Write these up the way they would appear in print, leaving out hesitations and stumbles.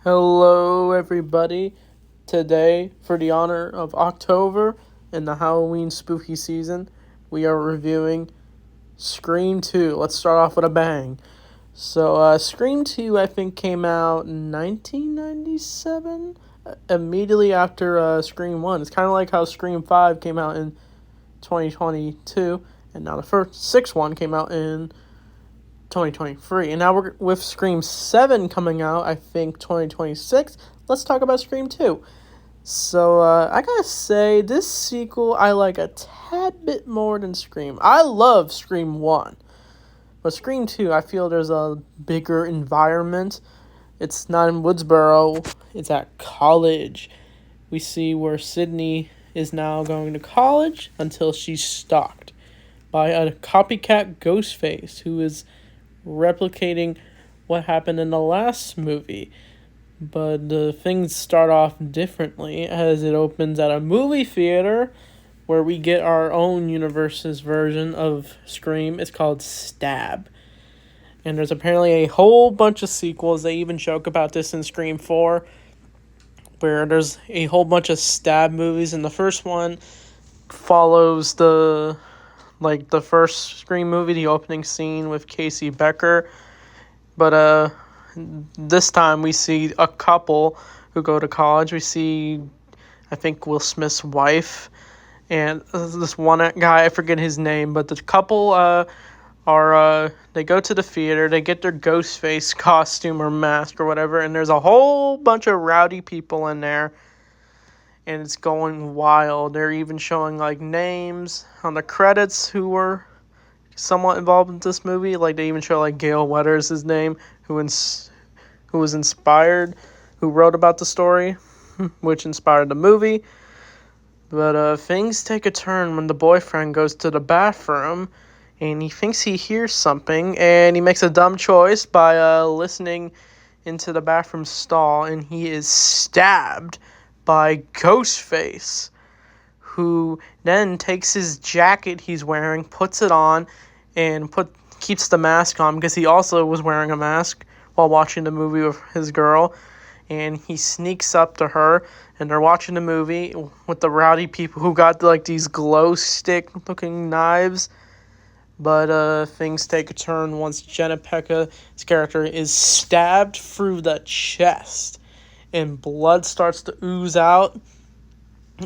Hello, everybody. Today, for the honor of October and the Halloween spooky season, we are reviewing Scream 2. Let's start off with a bang. Scream 2, I think, came out in 1997, immediately after Scream 1. It's kind of like how Scream 5 came out in 2022, and now the first sixth one came out in 2023. And now we're with Scream 7 coming out, I think 2026. Let's talk about Scream 2. I gotta say, this sequel I like a tad bit more than Scream. I love Scream 1, but Scream 2, I feel there's a bigger environment. It's not in Woodsboro, it's at college. We see where Sydney is now going to college until she's stalked by a copycat Ghostface who is replicating what happened in the last movie. But the things start off differently as it opens at a movie theater where we get our own universe's version of Scream. It's called Stab. And there's apparently a whole bunch of sequels. They even joke about this in Scream 4, where there's a whole bunch of Stab movies. And the first one follows the first Scream movie, the opening scene with Casey Becker. But this time we see a couple who go to college. We see, I think, Will Smith's wife and this one guy, I forget his name, but the couple they go to the theater, they get their Ghostface costume or mask or whatever, and there's a whole bunch of rowdy people in there, and it's going wild. They're even showing names on the credits who were somewhat involved in this movie. They even show Gale Weathers' name, who was inspired, who wrote about the story, which inspired the movie. But things take a turn when the boyfriend goes to the bathroom, and he thinks he hears something, and he makes a dumb choice by listening into the bathroom stall, and he is stabbed by Ghostface, who then takes his jacket he's wearing, puts it on, and keeps the mask on because he also was wearing a mask while watching the movie with his girl. And he sneaks up to her, and they're watching the movie with the rowdy people who got these glow stick looking knives. But things take a turn once Jenna Pekka's character is stabbed through the chest, and blood starts to ooze out,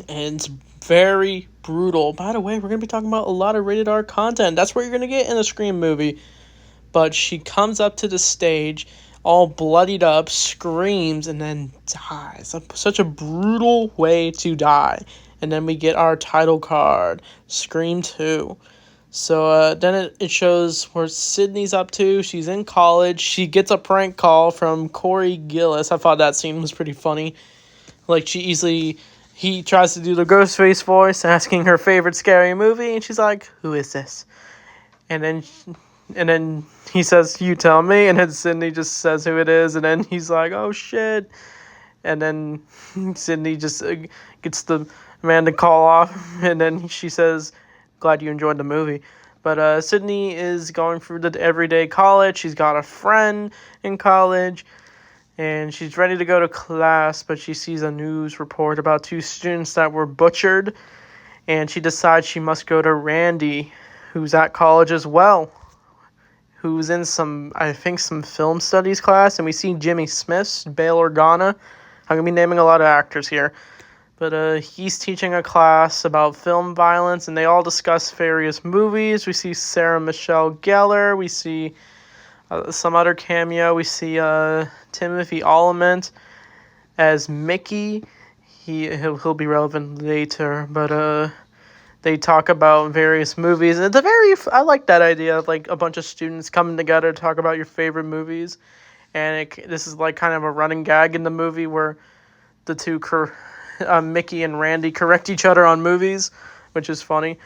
and it's very brutal. By the way, we're going to be talking about a lot of rated R content. That's what you're going to get in a Scream movie. But she comes up to the stage, all bloodied up, screams, and then dies. Such a brutal way to die. And then we get our title card, Scream 2. Then it shows where Sydney's up to. She's in college. She gets a prank call from Corey Gillis. I thought that scene was pretty funny. He tries to do the Ghostface voice, asking her favorite scary movie, and she's like, "Who is this?" And then he says, "You tell me," and then Sydney just says who it is, and then he's like, "Oh shit." And then Sydney just gets the man to call off, and then she says, "Glad you enjoyed the movie." But Sydney is going through the everyday college. She's got a friend in college, and she's ready to go to class, but she sees a news report about two students that were butchered, and she decides she must go to Randy, who's at college as well, who's in some film studies class, and we see Jimmy Smith, Bail Organa. I'm going to be naming a lot of actors here. But he's teaching a class about film violence, and they all discuss various movies. We see Sarah Michelle Gellar. We see some other cameo. We see Timothy Olyphant as Mickey. He'll be relevant later, but they talk about various movies. And I like that idea of a bunch of students coming together to talk about your favorite movies. And this is kind of a running gag in the movie where the two Mickey and Randy correct each other on movies, which is funny.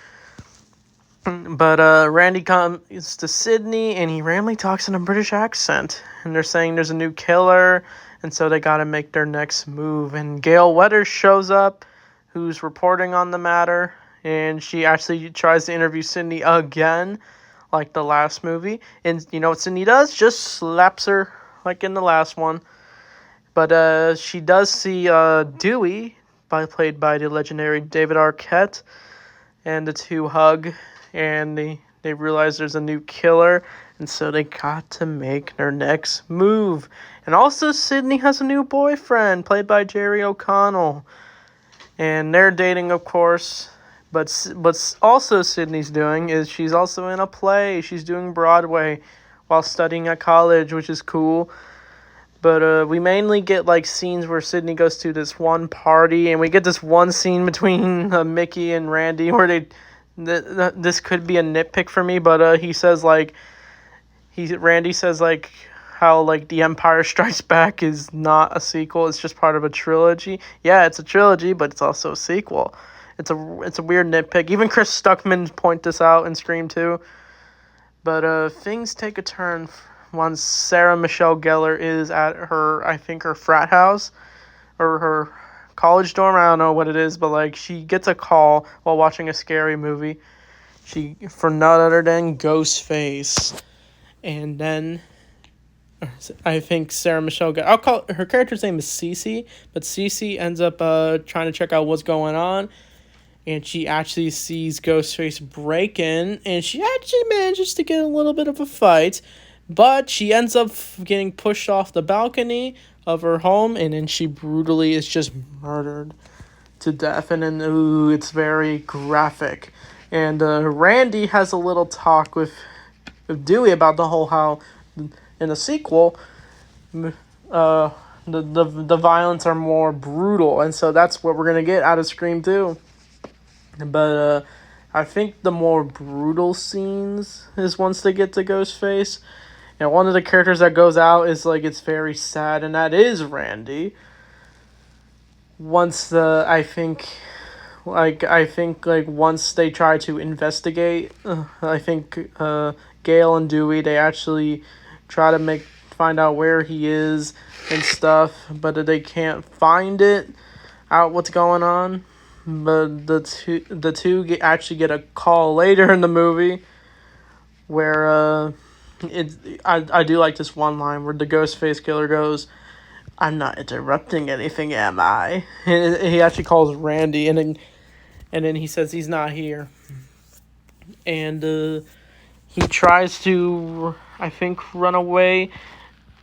But Randy comes to Sydney, and he randomly talks in a British accent. And they're saying there's a new killer, and so they gotta make their next move. And Gale Weathers shows up, who's reporting on the matter, and she actually tries to interview Sydney again, like the last movie. And you know what Sydney does? Just slaps her, like in the last one. But she does see Dewey, played by the legendary David Arquette, and the two hug, and they realize there's a new killer, and so they got to make their next move. And also, Sydney has a new boyfriend, played by Jerry O'Connell, and they're dating, of course. But also Sydney's doing is she's also in a play. She's doing Broadway while studying at college, which is cool. But we mainly get like scenes where Sydney goes to this one party, and we get this one scene between Mickey and Randy where this could be a nitpick for me, but he says like Randy says like how like The Empire Strikes Back is not a sequel; it's just part of a trilogy. Yeah, it's a trilogy, but it's also a sequel. It's a weird nitpick. Even Chris Stuckman point this out in Scream 2. But things take a turn once Sarah Michelle Gellar is at her frat house or her college dorm. I don't know what it is, but like she gets a call while watching a scary movie. For none other than Ghostface, and then I think Sarah Michelle Gellar. I'll call her character's name is Cece, but Cece ends up trying to check out what's going on. And she actually sees Ghostface break in, and she actually manages to get a little bit of a fight, but she ends up getting pushed off the balcony of her home, and then she brutally is just murdered to death. And then, ooh, it's very graphic. And Randy has a little talk with Dewey about the whole how in the sequel, the violence are more brutal, and so that's what we're gonna get out of Scream 2. But I think the more brutal scenes is once they get to Ghostface. And one of the characters that goes out is like it's very sad, and that is Randy. Once I think once they try to investigate, I think Gale and Dewey, they actually try to find out where he is and stuff, but they can't find out what's going on. But the two actually get a call later in the movie where I do like this one line where the Ghostface killer goes, "I'm not interrupting anything, am I?" And he actually calls Randy, and then he says he's not here. And he tries to, I think, run away.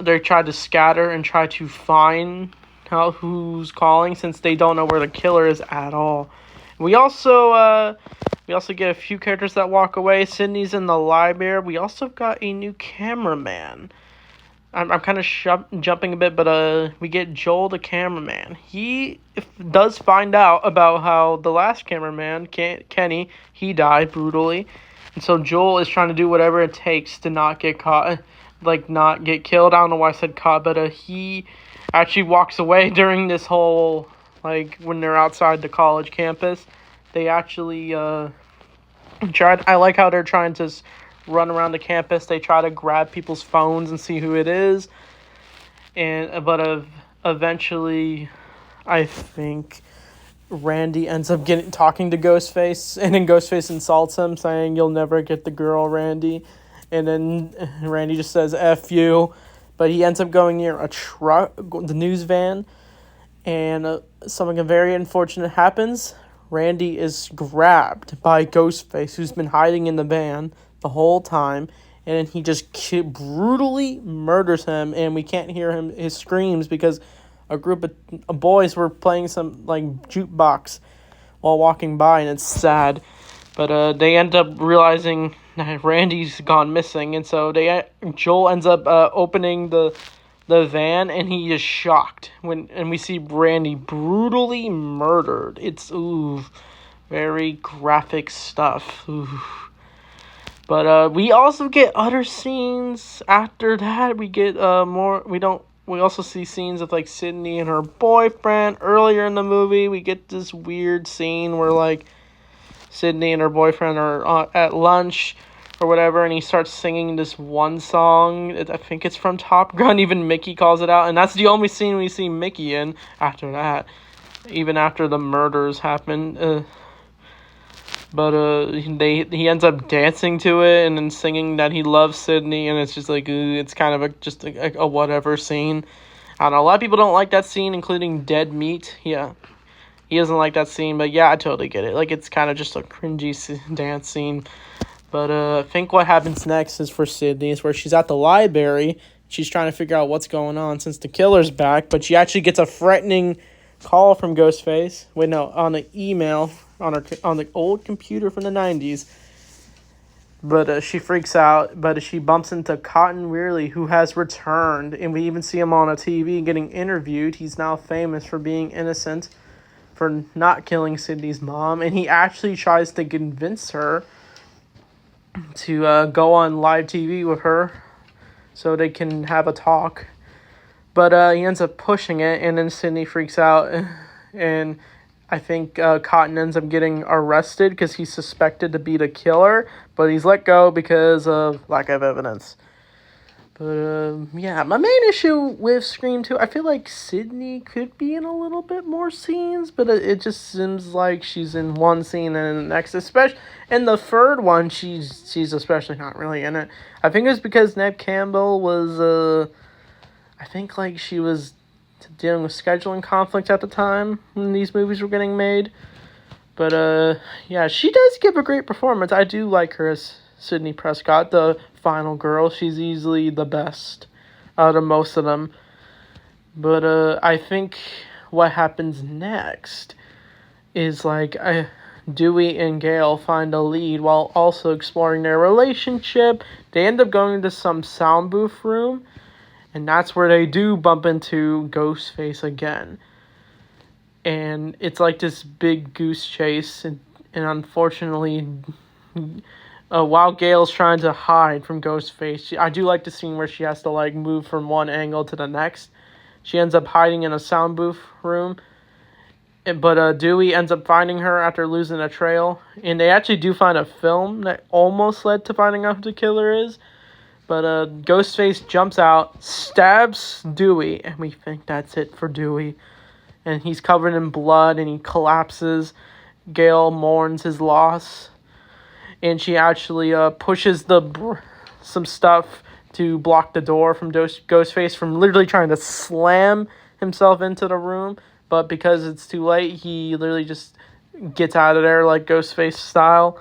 They try to scatter and try to find out who's calling, since they don't know where the killer is at all. We also get a few characters that walk away. Sydney's in the library. We also got a new cameraman. I'm kind of jumping a bit, but we get Joel the cameraman. He does find out about how the last cameraman, Kenny, he died brutally. And so Joel is trying to do whatever it takes to not get caught, like not get killed. I don't know why I said caught, but he actually walks away during this whole, like, when they're outside the college campus. They actually tried. I like how they're trying to run around the campus. They try to grab people's phones and see who it is. But eventually, I think Randy ends up talking to Ghostface, and then Ghostface insults him, saying, "You'll never get the girl, Randy." And then Randy just says, "F you." But he ends up going near a truck, the news van, and something very unfortunate happens. Randy is grabbed by Ghostface, who's been hiding in the van the whole time, and then he just brutally murders him, and we can't hear his screams because a group of boys were playing some like jukebox while walking by, and it's sad. But they end up realizing Randy's gone missing, and so Joel ends up opening the van, and he is shocked and we see Randy brutally murdered. It's very graphic stuff. But we also get other scenes after that. We get more. We also see scenes of like Sydney and her boyfriend earlier in the movie. We get this weird scene where like Sydney and her boyfriend are at lunch or whatever, and he starts singing this one song. I think it's from Top Gun. Even Mickey calls it out, and that's the only scene we see Mickey in after that, even after the murders happen. But he ends up dancing to it and then singing that he loves Sydney, and it's just like it's kind of just a whatever scene. I don't know. A lot of people don't like that scene, including Dead Meat. Yeah, he doesn't like that scene, but yeah, I totally get it. Like, it's kind of just a cringy dance scene. But I think what happens next is for Sydney, is where she's at the library. She's trying to figure out what's going on since the killer's back, but she actually gets a threatening call from Ghostface. Wait, no, on an email on the old computer from the 90s. But she freaks out, but she bumps into Cotton Weary, who has returned, and we even see him on a TV getting interviewed. He's now famous for being innocent, for not killing Sydney's mom, and he actually tries to convince her to go on live TV with her so they can have a talk. But he ends up pushing it, and then Sydney freaks out, and I think Cotton ends up getting arrested because he's suspected to be the killer, but he's let go because of lack of evidence. But yeah, my main issue with Scream 2, I feel like Sydney could be in a little bit more scenes, but it just seems like she's in one scene and in the next, especially in the third one, she's especially not really in it. I think it's because Neve Campbell was, I think like she was dealing with scheduling conflict at the time when these movies were getting made. But yeah, she does give a great performance. I do like her as Sydney Prescott, the final girl. She's easily the best out of most of them. But I think what happens next is like Dewey and Gale find a lead while also exploring their relationship. They end up going to some sound booth room, and that's where they do bump into Ghostface again. And it's like this big goose chase, and unfortunately, while Gale's trying to hide from Ghostface, I do like the scene where she has to like move from one angle to the next. She ends up hiding in a sound booth room, but Dewey ends up finding her after losing a trail. And they actually do find a film that almost led to finding out who the killer is. But Ghostface jumps out, stabs Dewey, and we think that's it for Dewey. And he's covered in blood, and he collapses. Gale mourns his loss. And she actually pushes some stuff to block the door from Ghostface from literally trying to slam himself into the room. But because it's too late, he literally just gets out of there like Ghostface style.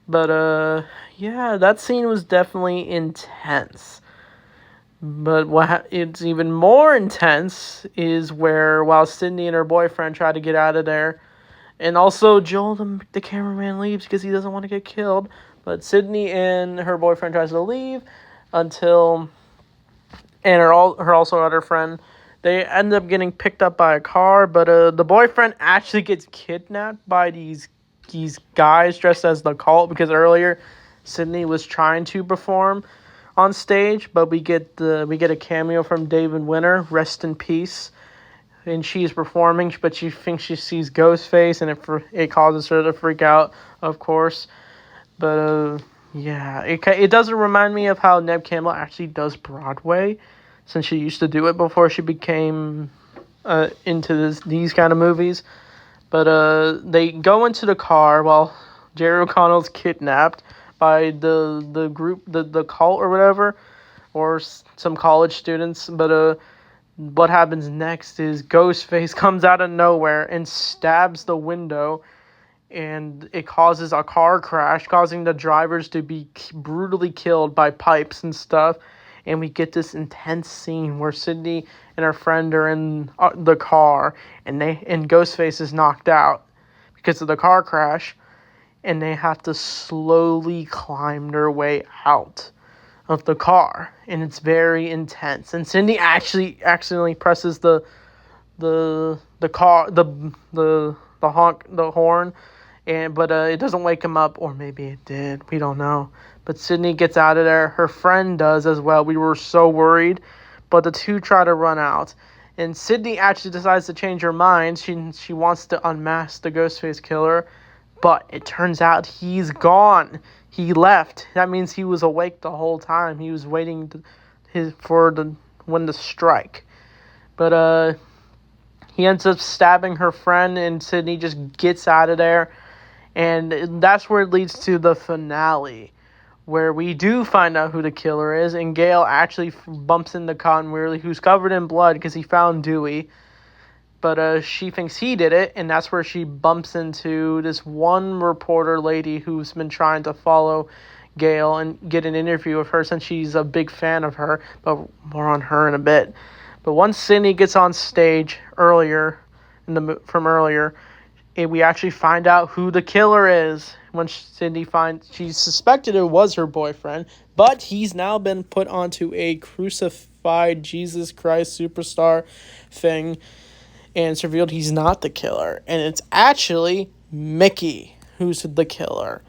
But yeah, that scene was definitely intense. But it's even more intense is where while Sydney and her boyfriend try to get out of there, and also Joel, the cameraman, leaves because he doesn't want to get killed. But Sydney and her boyfriend tries to leave and her also other friend, they end up getting picked up by a car. But the boyfriend actually gets kidnapped by these guys dressed as the cult, because earlier Sydney was trying to perform on stage, but we get a cameo from David Winter, rest in peace, and she's performing, but she thinks she sees Ghostface, and it causes her to freak out, of course. But yeah, it doesn't remind me of how Neve Campbell actually does Broadway, since she used to do it before she became into these kind of movies. But they go into the car while Jerry O'Connell's kidnapped by the group, the cult or whatever, or some college students. But what happens next is Ghostface comes out of nowhere and stabs the window, and it causes a car crash, causing the drivers to be brutally killed by pipes and stuff. And we get this intense scene where Sydney and her friend are in the car, and Ghostface is knocked out because of the car crash, and they have to slowly climb their way out of the car, and it's very intense. And Sydney actually accidentally presses the horn, but it doesn't wake him up, or maybe it did. We don't know. But Sydney gets out of there. Her friend does as well. We were so worried, but the two try to run out. And Sydney actually decides to change her mind. She wants to unmask the Ghostface killer, but it turns out he's gone. He left. That means he was awake the whole time. He was waiting for when to strike. But he ends up stabbing her friend, and Sydney just gets out of there. And that's where it leads to the finale, where we do find out who the killer is, and Gale actually bumps into Cotton Weary, who's covered in blood because he found Dewey. But she thinks he did it, and that's where she bumps into this one reporter lady who's been trying to follow Gale and get an interview with her since she's a big fan of her, but more on her in a bit. But once Sidney gets on stage from earlier, we actually find out who the killer is. When Sidney she suspected it was her boyfriend, but he's now been put onto a crucified Jesus Christ superstar thing, and it's revealed he's not the killer, and it's actually Mickey who's the killer.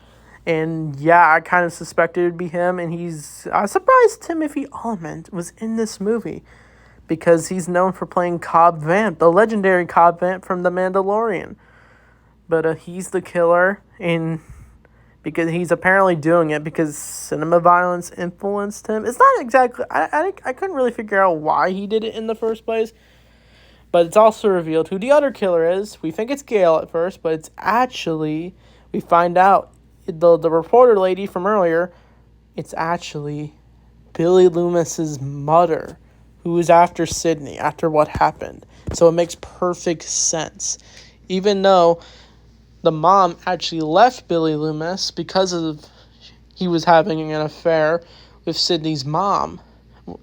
And yeah, I kind of suspected it would be him, and I was surprised Timothy Olyphant was in this movie, because he's known for playing Cobb Vanth, the legendary Cobb Vanth from The Mandalorian. But he's the killer, and because he's apparently doing it because cinema violence influenced him. It's not exactly... I couldn't really figure out why he did it in the first place. But it's also revealed who the other killer is. We think it's Gale at first, but it's actually... We find out the reporter lady from earlier, it's actually Billy Loomis's mother, who was after Sidney, after what happened. So it makes perfect sense. Even though the mom actually left Billy Loomis because he was having an affair with Sidney's mom. And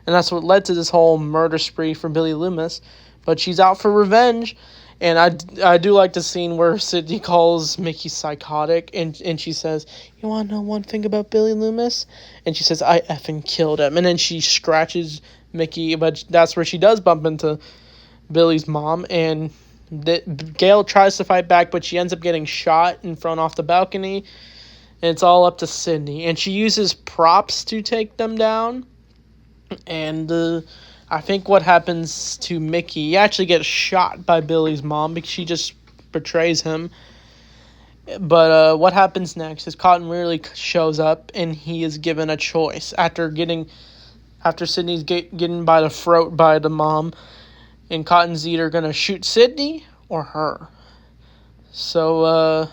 that's what led to this whole murder spree for Billy Loomis. But she's out for revenge. And I do like the scene where Sidney calls Mickey psychotic, and she says, "You want to know one thing about Billy Loomis?" And she says, "I effing killed him." And then she scratches Mickey, but that's where she does bump into Billy's mom, and Gale tries to fight back, but she ends up getting shot and thrown off the balcony, and it's all up to Sidney. And she uses props to take them down, and I think what happens to Mickey, he actually gets shot by Billy's mom because she just betrays him. But what happens next is Cotton Weary shows up, and he is given a choice after Sidney's getting by the throat by the mom, and Cotton's either gonna shoot Sidney or her. So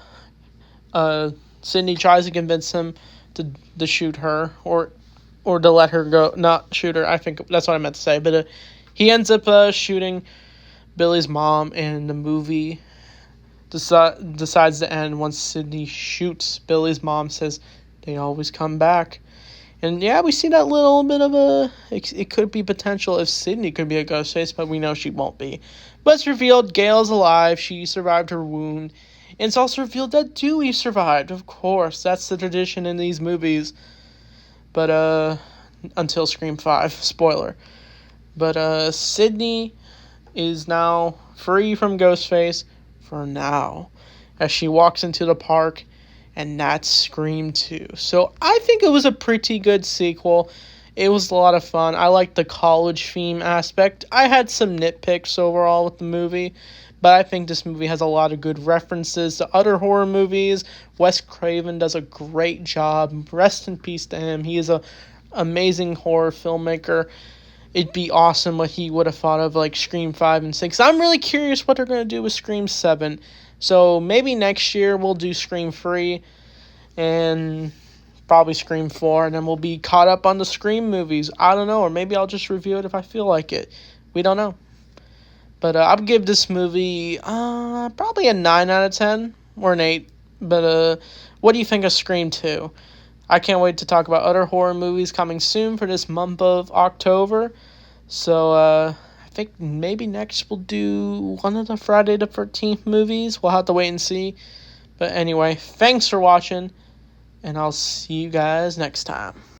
Sidney tries to convince him to shoot her or to let her go, not shoot her. I think that's what I meant to say. But he ends up shooting Billy's mom, and the movie decides to end once Sidney shoots Billy's mom, says they always come back. And yeah, we see that little bit of it could be potential if Sidney could be a ghost face, but we know she won't be. But it's revealed Gale's alive, she survived her wound. And it's also revealed that Dewey survived, of course. That's the tradition in these movies. But, until Scream 5, spoiler. But, Sidney is now free from Ghostface for now, as she walks into the park, and that's Scream 2. So, I think it was a pretty good sequel. It was a lot of fun. I liked the college theme aspect. I had some nitpicks overall with the movie, but I think this movie has a lot of good references to other horror movies. Wes Craven does a great job. Rest in peace to him. He is an amazing horror filmmaker. It'd be awesome what he would have thought of like Scream 5 and 6. I'm really curious what they're going to do with Scream 7. So maybe next year we'll do Scream 3 and probably Scream 4. And then we'll be caught up on the Scream movies. I don't know. Or maybe I'll just review it if I feel like it. We don't know. But I'll give this movie probably a 9 out of 10 or an 8. But what do you think of Scream 2? I can't wait to talk about other horror movies coming soon for this month of October. So I think maybe next we'll do one of the Friday the 13th movies. We'll have to wait and see. But anyway, thanks for watching, and I'll see you guys next time.